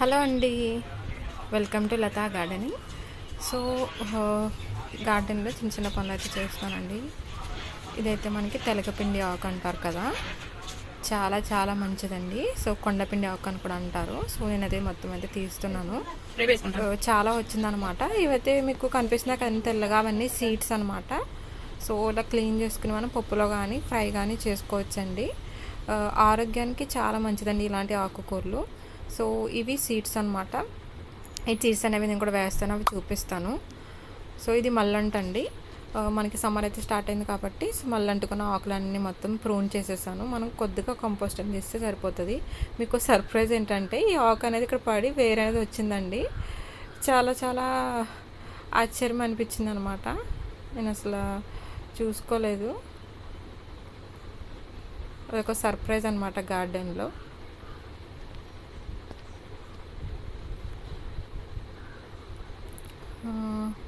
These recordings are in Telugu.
హలో అండి, welcome to Latha gardening. So గార్డెన్లో చిన్న చిన్న పనులు అయితే చేస్తానండి. ఇదైతే మనకి తెలకపిండి ఆకు అంటారు కదా, చాలా చాలా మంచిదండి. సో కొండపిండి ఆకు అని కూడా అంటారు. సో నేను అదే మొత్తం అయితే తీస్తున్నాను. చాలా వచ్చిందనమాట. ఇవైతే మీకు కనిపిస్తున్నాయి కదా తెల్లగా, అవన్నీ సీడ్స్ అనమాట. సో ఇలా క్లీన్ చేసుకుని మనం పప్పులో కానీ ఫ్రై కానీ చేసుకోవచ్చండి. ఆరోగ్యానికి చాలా మంచిదండి ఇలాంటి ఆకుకూరలు. సో ఇవి సీడ్స్ అనమాట. ఈ సీడ్స్ అనేవి నేను కూడా వేస్తాను, అవి చూపిస్తాను. సో ఇది మల్లంటండి. మనకి సమ్మర్ అయితే స్టార్ట్ అయింది కాబట్టి మల్లంటుకున్న ఆకులన్నీ మొత్తం ప్రూన్ చేసేసాను. మనం కొద్దిగా కంపోస్ట్ అని చేస్తే సరిపోతుంది. మీకు సర్ప్రైజ్ ఏంటంటే ఈ ఆకు అనేది ఇక్కడ పడి వేరేది వచ్చిందండి. చాలా చాలా ఆశ్చర్యం అనిపించింది అనమాట. నేను అసలు చూసుకోలేదు. అదొక సర్ప్రైజ్ అనమాట గార్డెన్లో.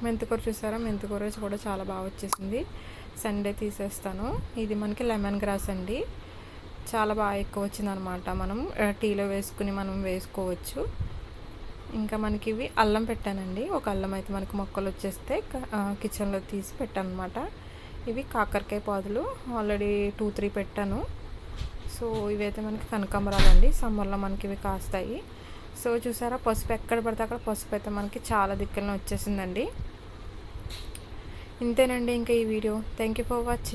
మెంతికూర చూసారా, మెంతికూర కూడా చాలా బాగా వచ్చేసింది. సండే తీసేస్తాను. ఇది మనకి లెమన్ గ్రాస్ అండి, చాలా బాగా ఎక్కువ వచ్చిందనమాట. మనం టీలో వేసుకుని మనం వేసుకోవచ్చు. ఇంకా మనకి ఇవి అల్లం పెట్టానండి. ఒక అల్లం అయితే మనకి మొక్కలు వచ్చేస్తే కిచెన్లో తీసి పెట్టాను అనమాట. ఇవి కాకరకాయ పాదులు ఆల్రెడీ 2-3 పెట్టాను. సో ఇవైతే మనకి కనకాంబరాలు అండి, సమ్మర్లో మనకి ఇవి కాస్తాయి. సో చూసారా, పసుపు ఎక్కడ పడితే అక్కడ పసుపు అయితే మనకి చాలా దిక్కులను వచ్చేసిందండి. ఇంతేనండి ఇంకా ఈ video. Thank you for watching.